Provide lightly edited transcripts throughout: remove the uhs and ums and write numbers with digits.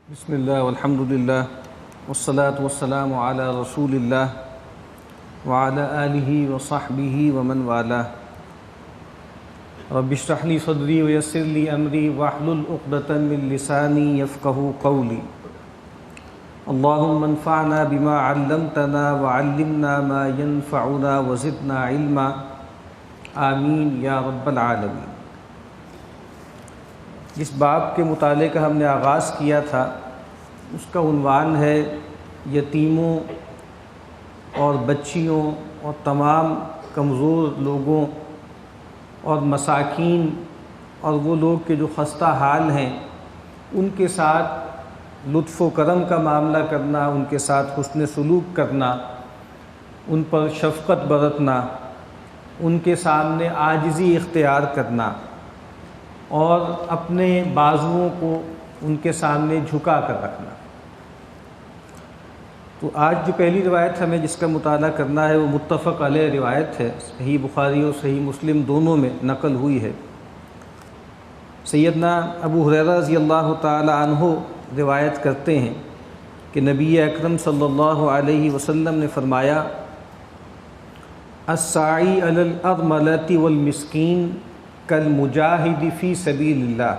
بسم اللہ والحمد للہ والصلاة والسلام علی رسول اللہ وعلی آلہ وصحبہ ومن والاه. رب اشرح لی صدری ویسر لی امری واحلل عقدۃ من لسانی یفقہوا قولی. اللہم انفعنا بما علمتنا وعلمنا ما ينفعنا وزدنا علما آمین یا رب العالمین. جس باب کے مطالعے کا ہم نے آغاز کیا تھا اس کا عنوان ہے یتیموں اور بچیوں اور تمام کمزور لوگوں اور مساکین اور وہ لوگ کے جو خستہ حال ہیں ان کے ساتھ لطف و کرم کا معاملہ کرنا، ان کے ساتھ حسن سلوک کرنا، ان پر شفقت برتنا، ان کے سامنے عاجزی اختیار کرنا اور اپنے بازوؤں کو ان کے سامنے جھکا کر رکھنا. تو آج جو پہلی روایت ہمیں جس کا مطالعہ کرنا ہے وہ متفق علیہ روایت ہے، صحیح بخاری اور صحیح مسلم دونوں میں نقل ہوئی ہے. سیدنا ابو ہریرہ رضی اللہ تعالی عنہ روایت کرتے ہیں کہ نبی اکرم صلی اللہ علیہ وسلم نے فرمایا: الساعی علی الارملۃ والمسکین کالمجاہد فی سبیل اللہ.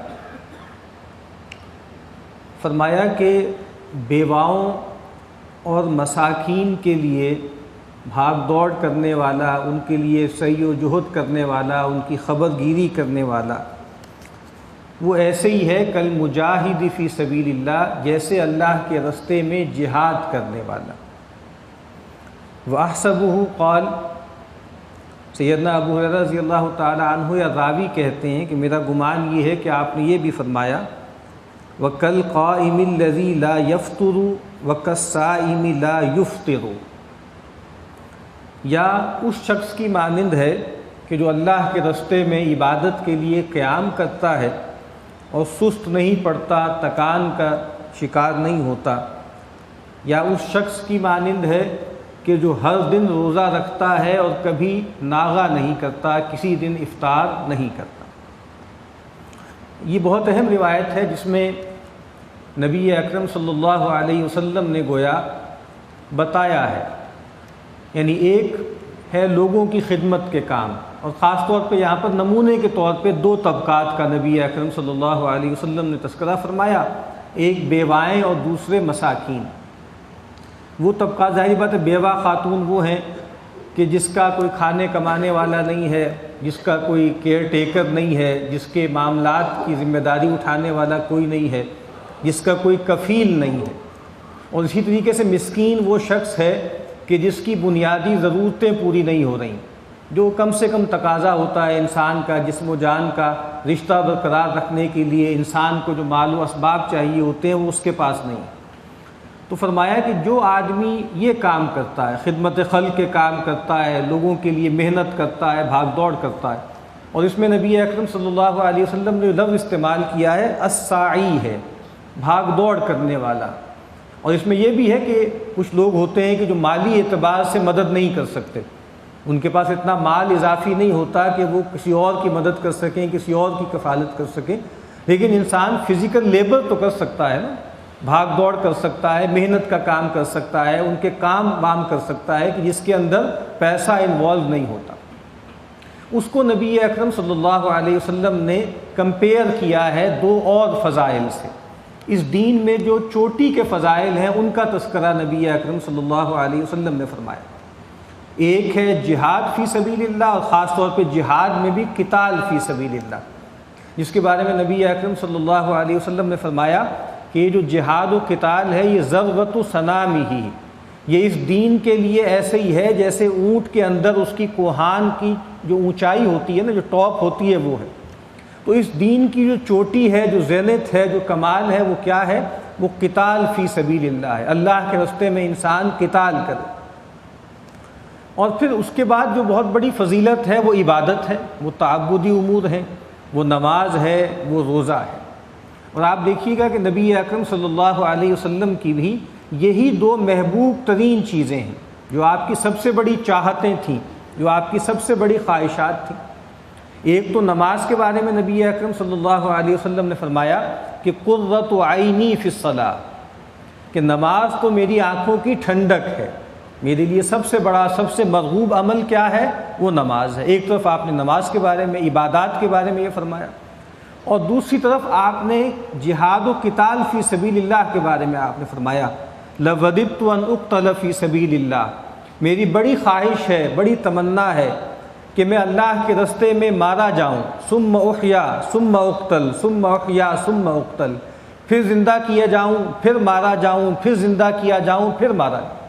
فرمایا کہ بیواؤں اور مساکین کے لیے بھاگ دوڑ کرنے والا، ان کے لیے سعی و جہد کرنے والا، ان کی خبر گیری کرنے والا، وہ ایسے ہی ہے کالمجاہد فی سبیل اللہ، جیسے اللہ کے راستے میں جہاد کرنے والا. وَأَحْسَبُهُ قال، سیدنا ابو ہریرہ رضی اللہ تعالی عنہ یا راوی کہتے ہیں کہ میرا گمان یہ ہے کہ آپ نے یہ بھی فرمایا: وَكَالْقَائِمِ الَّذِي لَا يَفْطُرُ وَكَالصَّائِمِ لَا يُفْطِرُ. یا اس شخص کی مانند ہے کہ جو اللہ کے راستے میں عبادت کے لیے قیام کرتا ہے اور سست نہیں پڑتا، تکان کا شکار نہیں ہوتا، یا اس شخص کی مانند ہے کہ جو ہر دن روزہ رکھتا ہے اور کبھی ناغہ نہیں کرتا، کسی دن افطار نہیں کرتا. یہ بہت اہم روایت ہے جس میں نبی اکرم صلی اللہ علیہ وسلم نے گویا بتایا ہے، یعنی ایک ہے لوگوں کی خدمت کے کام، اور خاص طور پہ یہاں پر نمونے کے طور پہ دو طبقات کا نبی اکرم صلی اللہ علیہ وسلم نے تذکرہ فرمایا، ایک بیوائیں اور دوسرے مساکین. وہ طبقہ ظاہری بات ہے بیوہ خاتون وہ ہیں کہ جس کا کوئی کھانے کمانے والا نہیں ہے، جس کا کوئی کیئر ٹیکر نہیں ہے، جس کے معاملات کی ذمہ داری اٹھانے والا کوئی نہیں ہے، جس کا کوئی کفیل نہیں ہے. اور اسی طریقے سے مسکین وہ شخص ہے کہ جس کی بنیادی ضرورتیں پوری نہیں ہو رہی، جو کم سے کم تقاضا ہوتا ہے انسان کا، جسم و جان کا رشتہ برقرار رکھنے کے لیے انسان کو جو مال و اسباب چاہیے ہوتے ہیں وہ اس کے پاس نہیں. تو فرمایا کہ جو آدمی یہ کام کرتا ہے، خدمت خلق کے کام کرتا ہے، لوگوں کے لیے محنت کرتا ہے، بھاگ دوڑ کرتا ہے، اور اس میں نبی اکرم صلی اللہ علیہ وسلم نے لفظ استعمال کیا ہے الساعی ہے، بھاگ دوڑ کرنے والا. اور اس میں یہ بھی ہے کہ کچھ لوگ ہوتے ہیں کہ جو مالی اعتبار سے مدد نہیں کر سکتے، ان کے پاس اتنا مال اضافی نہیں ہوتا کہ وہ کسی اور کی مدد کر سکیں، کسی اور کی کفالت کر سکیں، لیکن انسان فزیکل لیبر تو کر سکتا ہے نا، بھاگ دوڑ کر سکتا ہے، محنت کا کام کر سکتا ہے، ان کے کام وام کر سکتا ہے کہ جس کے اندر پیسہ انوالو نہیں ہوتا. اس کو نبی اکرم صلی اللہ علیہ وسلم نے کمپیئر کیا ہے دو اور فضائل سے. اس دین میں جو چوٹی کے فضائل ہیں ان کا تذکرہ نبی اکرم صلی اللہ علیہ وسلم نے فرمایا. ایک ہے جہاد فی سبیل اللہ، اور خاص طور پہ جہاد میں بھی قتال فی سبیل اللہ، جس کے بارے میں نبی اکرم صلی اللہ علیہ وسلم نے فرمایا کہ یہ جو جہاد و قتال ہے یہ ذروۃ سنامہ، یہ اس دین کے لیے ایسے ہی ہے جیسے اونٹ کے اندر اس کی کوہان کی جو اونچائی ہوتی ہے نا، جو ٹاپ ہوتی ہے وہ ہے. تو اس دین کی جو چوٹی ہے، جو زینت ہے، جو کمال ہے، وہ کیا ہے؟ وہ قتال فی سبیل اللہ ہے، اللہ کے راستے میں انسان قتال کرے. اور پھر اس کے بعد جو بہت بڑی فضیلت ہے وہ عبادت ہے، وہ تعبدی امور ہیں، وہ نماز ہے، وہ روزہ ہے. اور آپ دیکھیے گا کہ نبی اکرم صلی اللہ علیہ وسلم کی بھی یہی دو محبوب ترین چیزیں ہیں جو آپ کی سب سے بڑی چاہتیں تھیں، جو آپ کی سب سے بڑی خواہشات تھیں. ایک تو نماز کے بارے میں نبی اکرم صلی اللہ علیہ وسلم نے فرمایا کہ قرۃ عینی فی الصلاۃ، کہ نماز تو میری آنکھوں کی ٹھنڈک ہے، میرے لیے سب سے بڑا سب سے مرغوب عمل کیا ہے؟ وہ نماز ہے۔ ایک طرف آپ نے نماز کے بارے میں، عبادات کے بارے میں یہ فرمایا، اور دوسری طرف آپ نے جہاد و قتال فی سبیل اللہ کے بارے میں آپ نے فرمایا لَوَدِدتُّ أَنْ أُقْتَلَ فِي سَبِيلِ اللَّهِ، میری بڑی خواہش ہے، بڑی تمنا ہے کہ میں اللہ کے رستے میں مارا جاؤں، ثم احیا ثم اقتل ثم احیا ثم اقتل، پھر زندہ کیا جاؤں، پھر مارا جاؤں، پھر زندہ کیا جاؤں، پھر مارا جاؤں۔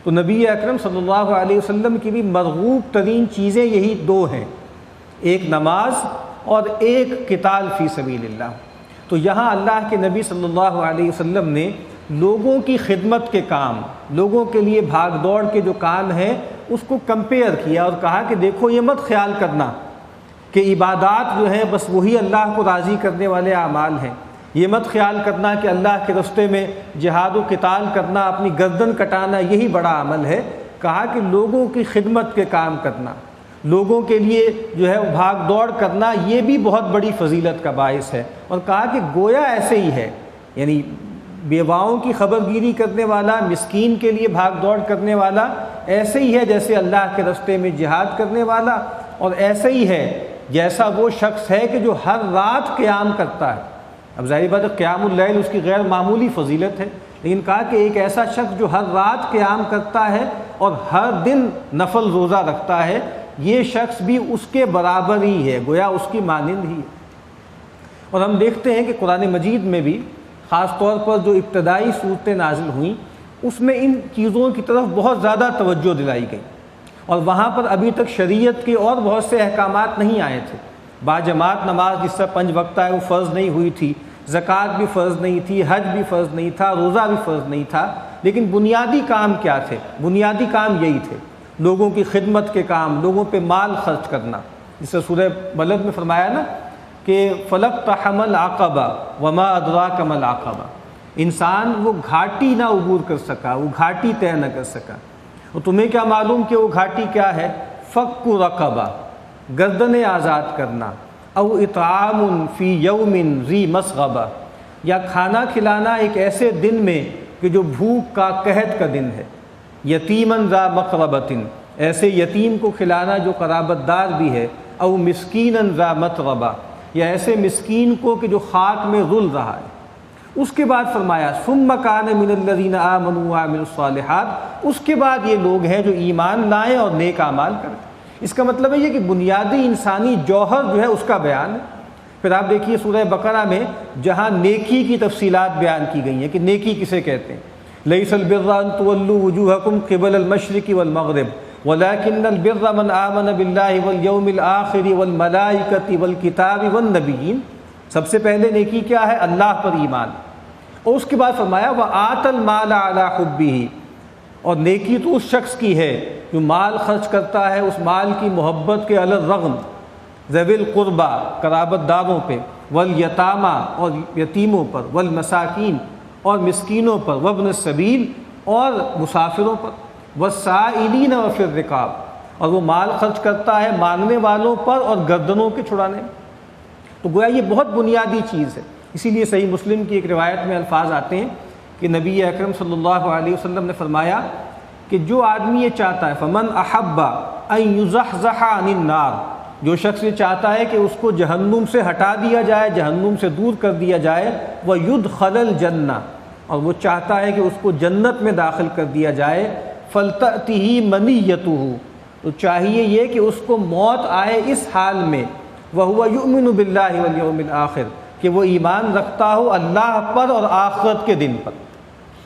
تو نبی اکرم صلی اللہ علیہ وسلم کی بھی مرغوب ترین چیزیں یہی دو ہیں، ایک نماز اور ایک قتال فی سبیل اللہ۔ تو یہاں اللہ کے نبی صلی اللہ علیہ وسلم نے لوگوں کی خدمت کے کام، لوگوں کے لیے بھاگ دوڑ کے جو کام ہیں اس کو کمپیئر کیا اور کہا کہ دیکھو یہ مت خیال کرنا کہ عبادات جو ہیں بس وہی اللہ کو راضی کرنے والے اعمال ہیں، یہ مت خیال کرنا کہ اللہ کے رستے میں جہاد و قتال کرنا، اپنی گردن کٹانا یہی بڑا عمل ہے۔ کہا کہ لوگوں کی خدمت کے کام کرنا، لوگوں کے لیے جو ہے بھاگ دوڑ کرنا، یہ بھی بہت بڑی فضیلت کا باعث ہے، اور کہا کہ گویا ایسے ہی ہے، یعنی بیواؤں کی خبر گیری کرنے والا، مسکین کے لیے بھاگ دوڑ کرنے والا ایسے ہی ہے جیسے اللہ کے رستے میں جہاد کرنے والا، اور ایسے ہی ہے جیسا وہ شخص ہے کہ جو ہر رات قیام کرتا ہے۔ اب ظاہر بات ہے قیام اللیل اس کی غیر معمولی فضیلت ہے، لیکن کہا کہ ایک ایسا شخص جو ہر رات قیام کرتا ہے اور ہر دن نفل روزہ رکھتا ہے، یہ شخص بھی اس کے برابر ہی ہے، گویا اس کی مانند ہی ہے۔ اور ہم دیکھتے ہیں کہ قرآن مجید میں بھی خاص طور پر جو ابتدائی صورتیں نازل ہوئیں اس میں ان چیزوں کی طرف بہت زیادہ توجہ دلائی گئی، اور وہاں پر ابھی تک شریعت کے اور بہت سے احکامات نہیں آئے تھے۔ باجماعت نماز جس سے 5 وقتہ ہے وہ فرض نہیں ہوئی تھی، زکوٰۃ بھی فرض نہیں تھی، حج بھی فرض نہیں تھا، روزہ بھی فرض نہیں تھا، لیکن بنیادی کام کیا تھے؟ بنیادی کام یہی تھے، لوگوں کی خدمت کے کام، لوگوں پہ مال خرچ کرنا، جس سے سورہ بلد میں فرمایا نا کہ فَلَقْتَحَمَ الْعَقَبَةَ وَمَا أَدْرَاكَ مَا الْعَقَبَةُ، انسان وہ گھاٹی نہ عبور کر سکا، وہ گھاٹی طے نہ کر سکا، اور تمہیں کیا معلوم کہ وہ گھاٹی کیا ہے؟ فَكُّ رَقَبَةٍ، گردنیں آزاد کرنا، او اطعام فی یوم ذی مسغبہ، یا کھانا کھلانا ایک ایسے دن میں کہ جو بھوک کا قحط کا دن ہے، یتیماً ذا مقربۃ، ایسے یتیم کو کھلانا جو قرابت دار بھی ہے، او مسکیناً ذا متربہ، یا ایسے مسکین کو کہ جو خاک میں رل رہا ہے۔ اس کے بعد فرمایا ثم کان من الذین آمنوا وعملوا الصالحات، اس کے بعد یہ لوگ ہیں جو ایمان لائیں اور نیک اعمال کریں۔ اس کا مطلب ہے یہ کہ بنیادی انسانی جوہر جو ہے اس کا بیان ہے۔ پھر آپ دیکھیے سورہ بقرہ میں جہاں نیکی کی تفصیلات بیان کی گئی ہیں کہ نیکی کسے کہتے ہیں، لیس البر ان تولوا وجوہکم قبل المشرق والمغرب ولکن البر من آمن باللہ والیوم الآخر والملائکۃ والکتاب والنبیین۔ سب سے پہلے نیکی کیا ہے؟ اللہ پر ایمان، اور اس کے بعد فرمایا وآت المال علی حبہ، اور نیکی تو اس شخص کی ہے جو مال خرچ کرتا ہے اس مال کی محبت کے علی الرغم، ذوی القربہ قرابت داروں پہ، والیتامى اور یتیموں پر، والمساکین اور مسکینوں پر، وابن السبیل اور مسافروں پر، والسائلین وفی الرقاب، اور وہ مال خرچ کرتا ہے مانگنے والوں پر اور گردنوں کے چھڑانے میں۔ تو گویا یہ بہت بنیادی چیز ہے، اسی لیے صحیح مسلم کی ایک روایت میں الفاظ آتے ہیں کہ نبی اکرم صلی اللہ علیہ وسلم نے فرمایا کہ جو آدمی یہ چاہتا ہے فمن احب ان یزحزح عن النار، جو شخص یہ چاہتا ہے کہ اس کو جہنم سے ہٹا دیا جائے، جہنم سے دور کر دیا جائے، ویدخل الجنہ، اور وہ چاہتا ہے کہ اس کو جنت میں داخل کر دیا جائے، فلتأتہ منیتہ، تو چاہیے یہ کہ اس کو موت آئے اس حال میں، وہو یؤمن باللہ والیوم الآخر، کہ وہ ایمان رکھتا ہو اللہ پر اور آخرت کے دن پر،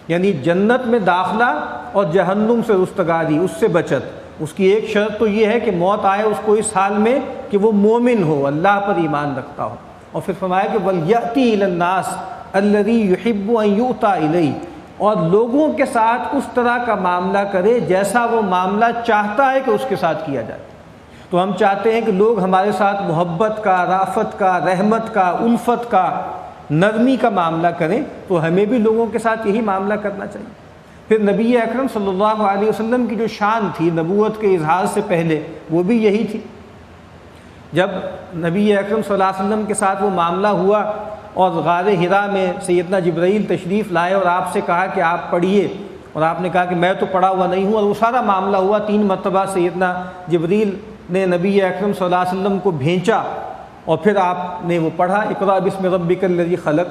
یعنی جنت میں داخلہ اور جہنم سے رستگاری، اس سے بچت۔ اس کی ایک شرط تو یہ ہے کہ موت آئے اس کو اس حال میں کہ وہ مومن ہو، اللہ پر ایمان رکھتا ہو۔ اور پھر فرمایا کہ وَلْيَأْتِ إِلَى النَّاسِ الَّذِي يُحِبُّ أَن يُؤْتَى إِلَيْهِ، اور لوگوں کے ساتھ اس طرح کا معاملہ کرے جیسا وہ معاملہ چاہتا ہے کہ اس کے ساتھ کیا جائے۔ تو ہم چاہتے ہیں کہ لوگ ہمارے ساتھ محبت کا، رافت کا، رحمت کا، الفت کا، نرمی کا معاملہ کریں، تو ہمیں بھی لوگوں کے ساتھ یہی معاملہ کرنا چاہیے۔ پھر نبی اکرم صلی اللہ علیہ وسلم کی جو شان تھی نبوت کے اظہار سے پہلے، وہ بھی یہی تھی۔ جب نبی اکرم صلی اللہ علیہ وسلم کے ساتھ وہ معاملہ ہوا اور غار حرا میں سیدنا جبرائیل تشریف لائے اور آپ سے کہا کہ آپ پڑھیے، اور آپ نے کہا کہ میں تو پڑھا ہوا نہیں ہوں، اور وہ سارا معاملہ ہوا۔ 3 مرتبہ سیدنا جبرائیل نے نبی اکرم صلی اللہ علیہ وسلم کو بھیجا اور پھر آپ نے وہ پڑھا، اقرأ بسم ربک الذی خلق۔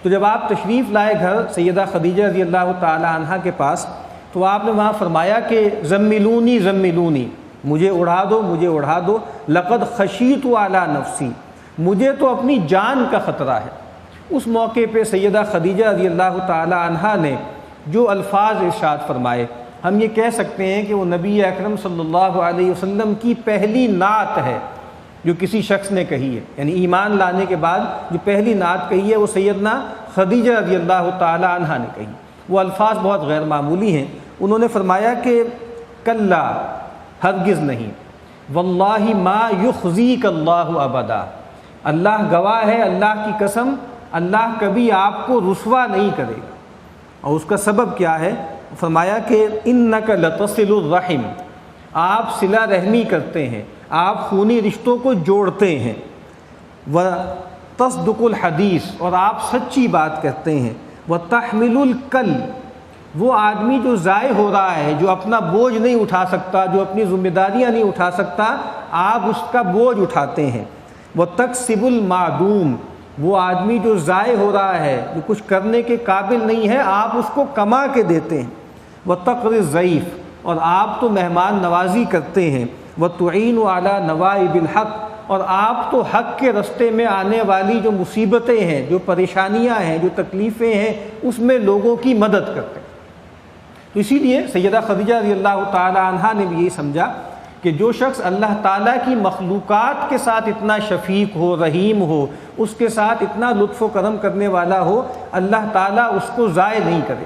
تو جب آپ تشریف لائے گھر سیدہ خدیجہ رضی اللہ تعالی عنہا کے پاس، تو آپ نے وہاں فرمایا کہ زملونی زملونی، مجھے اڑا دو، مجھے اڑا دو، لقد خشیت علی نفسی، مجھے تو اپنی جان کا خطرہ ہے۔ اس موقع پہ سیدہ خدیجہ رضی اللہ تعالی عنہا نے جو الفاظ ارشاد فرمائے، ہم یہ کہہ سکتے ہیں کہ وہ نبی اکرم صلی اللہ علیہ وسلم کی پہلی نعت ہے جو کسی شخص نے کہی ہے، یعنی ایمان لانے کے بعد جو پہلی نعت کہی ہے وہ سیدنا خدیجہ رضی اللہ تعالی عنہا نے کہی۔ وہ الفاظ بہت غیر معمولی ہیں۔ انہوں نے فرمایا کہ کلا، ہرگز نہیں، واللہ ما یخزیک اللہ ابدا، اللہ گواہ ہے، اللہ کی قسم، اللہ کبھی آپ کو رسوا نہیں کرے گا۔ اور اس کا سبب کیا ہے؟ فرمایا کہ انک لتصل الرحم، آپ صلہ رحمی کرتے ہیں، آپ خونی رشتوں کو جوڑتے ہیں، وتصدق الحدیث، اور آپ سچی بات کرتے ہیں، وتحمل الکل، وہ آدمی جو ضائع ہو رہا ہے، جو اپنا بوجھ نہیں اٹھا سکتا، جو اپنی ذمہ داریاں نہیں اٹھا سکتا، آپ اس کا بوجھ اٹھاتے ہیں، وتکسب المعدوم، وہ آدمی جو ضائع ہو رہا ہے، جو کچھ کرنے کے قابل نہیں ہے، آپ اس کو کما کے دیتے ہیں، وتقری الضیف، اور آپ تو مہمان نوازی کرتے ہیں، وتعین علی نوائب الحق، اور آپ تو حق کے رستے میں آنے والی جو مصیبتیں ہیں، جو پریشانیاں ہیں، جو تکلیفیں ہیں، اس میں لوگوں کی مدد کرتے ہیں۔ تو اسی لیے سیدہ خدیجہ رضی اللہ تعالی عنہا نے بھی یہی سمجھا کہ جو شخص اللہ تعالیٰ کی مخلوقات کے ساتھ اتنا شفیق ہو، رحیم ہو، اس کے ساتھ اتنا لطف و کرم کرنے والا ہو، اللہ تعالیٰ اس کو ضائع نہیں کرے۔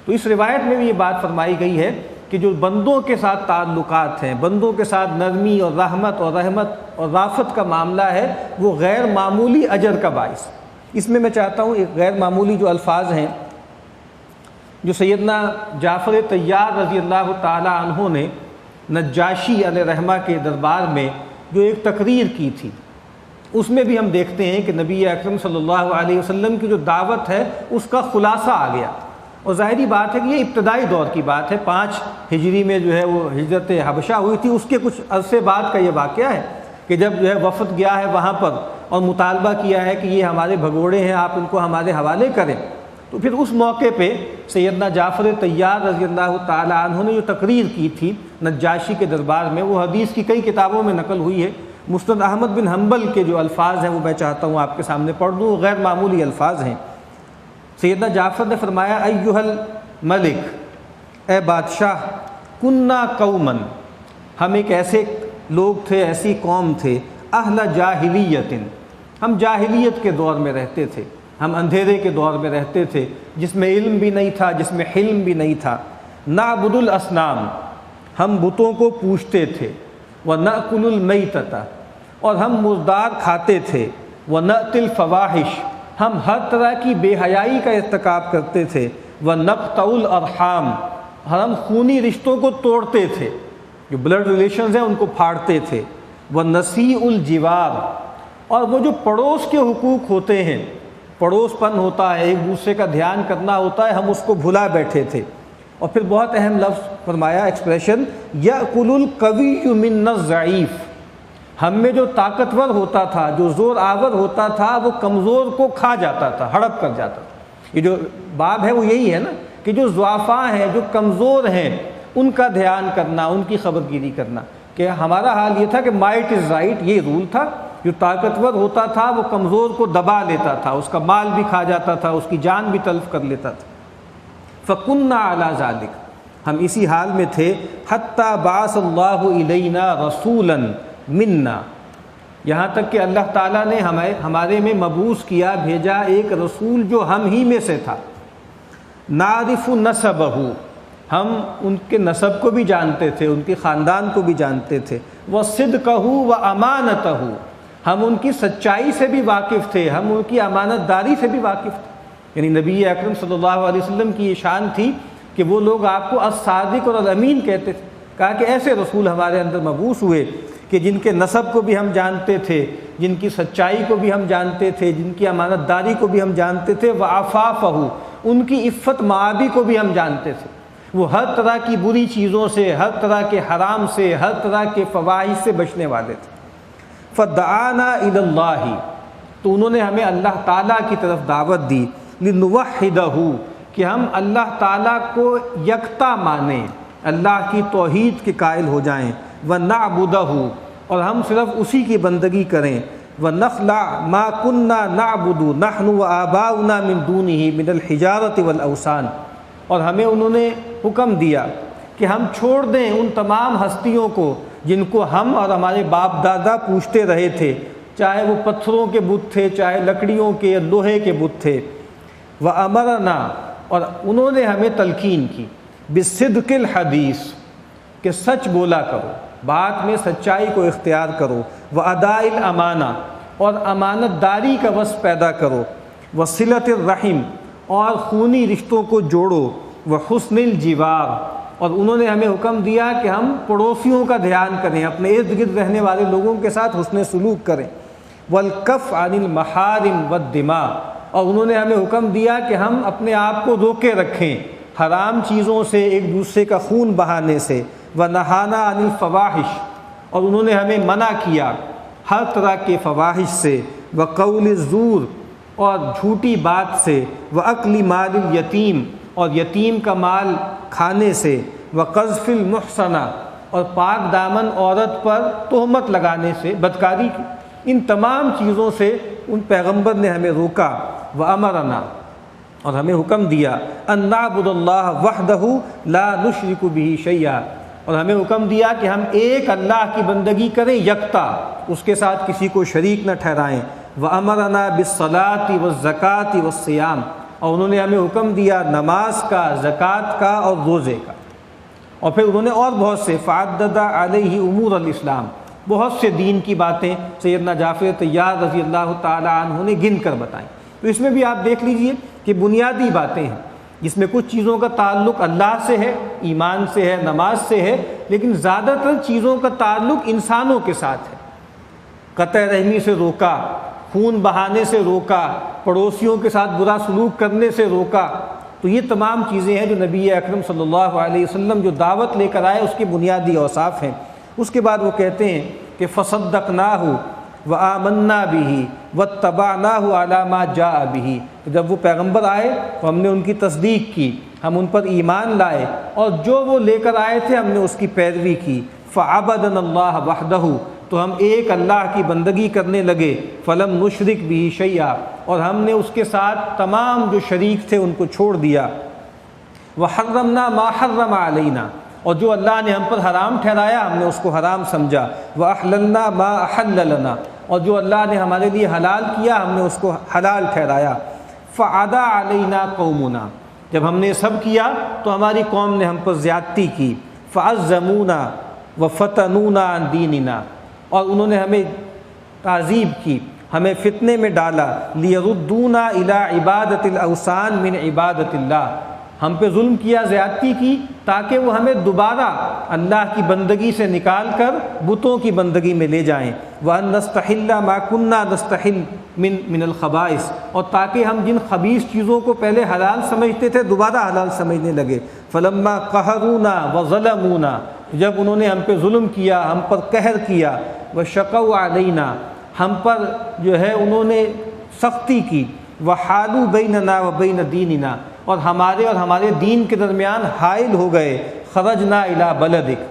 تو اس روایت میں بھی یہ بات فرمائی گئی ہے کہ جو بندوں کے ساتھ تعلقات ہیں، بندوں کے ساتھ نرمی اور رحمت اور رافت کا معاملہ ہے، وہ غیر معمولی اجر کا باعث۔ اس میں چاہتا ہوں ایک غیر معمولی جو الفاظ ہیں جو سیدنا جعفر طیار رضی اللہ تعالی عنہ نے نجاشی علیہ رحمہ کے دربار میں جو ایک تقریر کی تھی، اس میں بھی ہم دیکھتے ہیں کہ نبی اکرم صلی اللہ علیہ وسلم کی جو دعوت ہے اس کا خلاصہ آ گیا۔ اور ظاہری بات ہے کہ یہ ابتدائی دور کی بات ہے، 5 ہجری میں جو ہے وہ ہجرت حبشہ ہوئی تھی، اس کے کچھ عرصے بعد کا یہ واقعہ ہے کہ جب جو ہے وفد گیا ہے وہاں پر اور مطالبہ کیا ہے کہ یہ ہمارے بھگوڑے ہیں، آپ ان کو ہمارے حوالے کریں۔ تو پھر اس موقع پہ سیدنا جعفر طیار رضی اللہ تعالی عنہ نے جو تقریر کی تھی نجاشی کے دربار میں، وہ حدیث کی کئی کتابوں میں نقل ہوئی ہے۔ مسند احمد بن حنبل کے جو الفاظ ہیں وہ میں چاہتا ہوں آپ کے سامنے پڑھ دوں، وہ غیر معمولی الفاظ ہیں۔ سیدنا جعفر نے فرمایا ایھا الملک، اے بادشاہ، کننا قومن، ہم ایک ایسے لوگ تھے، ایسی قوم تھے، اہل جاہلیت، ہم جاہلیت کے دور میں رہتے تھے، ہم اندھیرے کے دور میں رہتے تھے جس میں علم بھی نہیں تھا، جس میں حلم بھی نہیں تھا۔ نعبد الاصنام، ہم بتوں کو پوجتے تھے، ونأکل المیتۃ، اور ہم مردار کھاتے تھے، ونأتی الفواحش، ہم ہر طرح کی بے حیائی کا ارتکاب کرتے تھے، ونقطع الارحام، ہم خونی رشتوں کو توڑتے تھے، جو بلڈ ریلیشنز ہیں ان کو پھاڑتے تھے، ونسیء الجوار، اور وہ جو پڑوس کے حقوق ہوتے ہیں، پڑوس پن ہوتا ہے، ایک دوسرے کا دھیان کرنا ہوتا ہے، ہم اس کو بھلا بیٹھے تھے۔ اور پھر بہت اہم لفظ فرمایا، ایکسپریشن، یأکل القوی منا الضعیف، ہم میں جو طاقتور ہوتا تھا، جو زور آور ہوتا تھا، وہ کمزور کو کھا جاتا تھا، ہڑپ کر جاتا تھا۔ یہ جو باب ہے وہ یہی ہے نا کہ جو ضعفاء ہیں، جو کمزور ہیں، ان کا دھیان کرنا، ان کی خبرگیری کرنا، کہ ہمارا حال یہ تھا کہ مائٹ از رائٹ، یہ رول تھا۔ جو طاقتور ہوتا تھا وہ کمزور کو دبا لیتا تھا، اس کا مال بھی کھا جاتا تھا، اس کی جان بھی تلف کر لیتا تھا۔ فَكُنَّا عَلَى ذَلِكَ، ہم اسی حال میں تھے، حَتَّى بَعَثَ اللَّهُ إِلَيْنَا رَسُولًا مِنَّا، یہاں تک کہ اللہ تعالیٰ نے ہمارے میں مبعوث کیا، بھیجا ایک رسول جو ہم ہی میں سے تھا۔ نَعْرِفُ نَسَبَهُ، ہم ان کے نسب کو بھی جانتے تھے، ان کے خاندان کو بھی جانتے تھے۔ وَصِدْقَهُ وَأَمَانَتَهُ، ہم ان کی سچائی سے بھی واقف تھے، ہم ان کی امانت داری سے بھی واقف تھے۔ یعنی نبی اکرم صلی اللہ علیہ وسلم کی یہ شان تھی کہ وہ لوگ آپ کو الصادق اور الامین کہتے تھے۔ کہا کہ ایسے رسول ہمارے اندر مبعوث ہوئے کہ جن کے نسب کو بھی ہم جانتے تھے، جن کی سچائی کو بھی ہم جانتے تھے، جن کی امانت داری کو بھی ہم جانتے تھے، وعفافہ، ان کی عفت معابی کو بھی ہم جانتے تھے۔ وہ ہر طرح کی بری چیزوں سے، ہر طرح کے حرام سے، ہر طرح کے فواحش سے بچنے والے تھے۔ فدعانا الی اللہ، تو انہوں نے ہمیں اللہ تعالیٰ کی طرف دعوت دی، لنوحدہ، کہ ہم اللہ تعالیٰ کو یکتا مانیں، اللہ کی توحید کے قائل ہو جائیں، ونعبدہ، اور ہم صرف اسی کی بندگی کریں، ونخلع ما كنا نعبد نحن وآباؤنا من دونه من الحجارة والأوثان، اور ہمیں انہوں نے حکم دیا کہ ہم چھوڑ دیں ان تمام ہستیوں کو جن کو ہم اور ہمارے باپ دادا پوجتے رہے تھے، چاہے وہ پتھروں کے بت تھے، چاہے لکڑیوں کے یا لوہے کے بت تھے۔ وَأَمَرَنَا، اور انہوں نے ہمیں تلقین کی، بِالصِّدْقِ الْحَدِيثِ، کہ سچ بولا کرو، بات میں سچائی کو اختیار کرو، وَأَدَاءِ الْأَمَانَةِ، اور امانت داری کا وصف پیدا کرو، وَصِلَةِ الرَّحِمِ، اور خونی رشتوں کو جوڑو، وَحُسْنِ الْجِوَارِ، اور انہوں نے ہمیں حکم دیا کہ ہم پڑوسیوں کا دھیان کریں، اپنے ارد گرد رہنے والے لوگوں کے ساتھ حسن سلوک کریں، وَالْكَفْ عَنِ الْمَحَارِمِ وَالدِّمَاءِ، اور انہوں نے ہمیں حکم دیا کہ ہم اپنے آپ کو روکے رکھیں حرام چیزوں سے، ایک دوسرے کا خون بہانے سے، وَنَهَانَا عَنِ الْفَوَاحِشِ، اور انہوں نے ہمیں منع کیا ہر طرح کے فواحش سے، وَقَوْلِ الزُّورِ، اور جھوٹی بات سے، وَأَكْلِ مَالِ الْيَتِيمِ، اور یتیم کا مال کھانے سے، وَقَذْفِ الْمُحْصَنَةِ، اور پاک دامن عورت پر تہمت لگانے سے، بدکاری کی، ان تمام چیزوں سے ان پیغمبر نے ہمیں روکا۔ وَأَمَرَنَا، اور ہمیں حکم دیا، أَن نَعْبُدَ اللَّهَ وَحْدَهُ لَا نُشْرِكُ بِهِ شَيْئًا، اور ہمیں حکم دیا کہ ہم ایک اللہ کی بندگی کریں یکتا، اس کے ساتھ کسی کو شریک نہ ٹھہرائیں۔ وَأَمَرَنَا بِالصَّلَاةِ وَالزَّكَاةِ وَالصِّيَامِ، اور انہوں نے ہمیں حکم دیا نماز کا، زکوٰۃ کا اور روزے کا، اور پھر انہوں نے اور بہت سے، فَعَدَّدَ عَلَيْهِ أُمُورَ الْإِسْلام، بہت سے دین کی باتیں سیدنا جعفر طیار رضی اللہ تعالی عنہ نے گن کر بتائیں۔ تو اس میں بھی آپ دیکھ لیجئے کہ بنیادی باتیں ہیں، جس میں کچھ چیزوں کا تعلق اللہ سے ہے، ایمان سے ہے، نماز سے ہے، لیکن زیادہ تر چیزوں کا تعلق انسانوں کے ساتھ ہے۔ قطع رحمی سے روکا، خون بہانے سے روکا، پڑوسیوں کے ساتھ برا سلوک کرنے سے روکا۔ تو یہ تمام چیزیں ہیں جو نبی اکرم صلی اللہ علیہ وسلم جو دعوت لے کر آئے اس کے بنیادی اوصاف ہیں۔ اس کے بعد وہ کہتے ہیں کہ فَصَدَّقْنَاهُ وَآمَنَّا بِهِ وَاتَّبَعْنَاهُ عَلَى مَا جَاءَ بِهِ، تو جب وہ پیغمبر آئے تو ہم نے ان کی تصدیق کی، ہم ان پر ایمان لائے، اور جو وہ لے کر آئے تھے ہم نے اس کی پیروی کی۔ فَعَبَدْنَا اللَّهَ وَحْدَهُ، تو ہم ایک اللہ کی بندگی کرنے لگے، فَلَمْ نُشْرِكْ بِهِ شَيْئًا، اور ہم نے اس کے ساتھ تمام جو شریک تھے ان کو چھوڑ دیا۔ وَحَرَّمْنَا مَا حَرَّمَ عَلَيْنَا، اور جو اللہ نے ہم پر حرام ٹھہرایا ہم نے اس کو حرام سمجھا۔ وَأَحْلَلْنَا مَا أَحَلَّ لَنَا، اور جو اللہ نے ہمارے لیے حلال کیا ہم نے اس کو حلال ٹھہرایا۔ فَعَدَا عَلَيْنَا قَوْمُنَا، جب ہم نے سب کیا تو ہماری قوم نے ہم پر زیادتی کی۔ فَعَزَّمُونَا وَفَتَنُونَا عَنْ دِينِنَا، اور انہوں نے ہمیں تعذیب کی، ہمیں فتنے میں ڈالا۔ لِيَرُدُّونَا إِلَىٰ عِبَادَةِ الْأَوْثَانِ مِنْ عِبَادَةِ اللَّهِ، ہم پہ ظلم کیا، زیادتی کی، تاکہ وہ ہمیں دوبارہ اللہ کی بندگی سے نکال کر بتوں کی بندگی میں لے جائیں۔ وَأَن نَسْتَحِلَّ مَا كُنَّا نَسْتَحِلُّ مِنَ الْخَبَائِثِ، اور تاکہ ہم جن خبیث چیزوں کو پہلے حلال سمجھتے تھے دوبارہ حلال سمجھنے لگے۔ فَلَمَّا قَهَرُونَا وَظَلَمُونَا، جب انہوں نے ہم پہ ظلم کیا، ہم پر قہر کیا، وَشَقَوْا عَلَيْنَا، ہم پر جو ہے انہوں نے سختی کی، وَحَالُوا بَيْنَنَا وَبَيْنَ دِينِنَا، اور ہمارے دین کے درمیان حائل ہو گئے۔ خرجنا الی بلدک،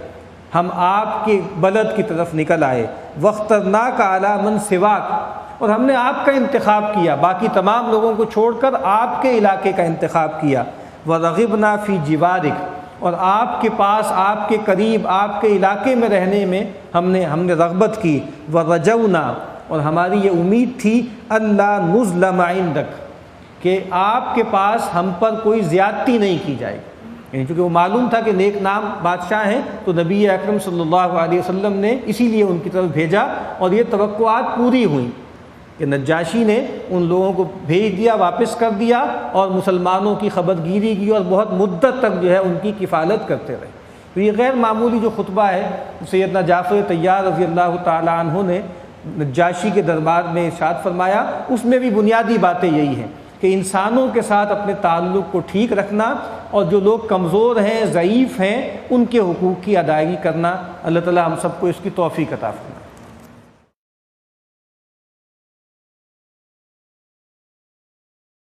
ہم آپ کے بلد کی طرف نکل آئے۔ واخترناک علی من سواک، اور ہم نے آپ کا انتخاب کیا، باقی تمام لوگوں کو چھوڑ کر آپ کے علاقے کا انتخاب کیا۔ ورغبنا فی جوارک، اور آپ کے پاس، آپ کے قریب، آپ کے علاقے میں رہنے میں ہم نے رغبت کی۔ ورجونا، اور ہماری یہ امید تھی، اللہ نظلم عندک، کہ آپ کے پاس ہم پر کوئی زیادتی نہیں کی جائے گی، یعنی چونکہ وہ معلوم تھا کہ نیک نام بادشاہ ہیں، تو نبی اکرم صلی اللہ علیہ وسلم نے اسی لیے ان کی طرف بھیجا، اور یہ توقعات پوری ہوئیں کہ نجاشی نے ان لوگوں کو بھیج دیا، واپس کر دیا، اور مسلمانوں کی خبر گیری کی، اور بہت مدت تک جو ہے ان کی کفالت کرتے رہے۔ تو یہ غیر معمولی جو خطبہ ہے سیدنا جعفر طیار رضی اللہ تعالی عنہ نے نجاشی کے دربار میں ارشاد فرمایا، اس میں بھی بنیادی باتیں یہی ہیں کہ انسانوں کے ساتھ اپنے تعلق کو ٹھیک رکھنا، اور جو لوگ کمزور ہیں، ضعیف ہیں، ان کے حقوق کی ادائیگی کرنا۔ اللہ تعالی ہم سب کو اس کی توفیق عطا فرمائے۔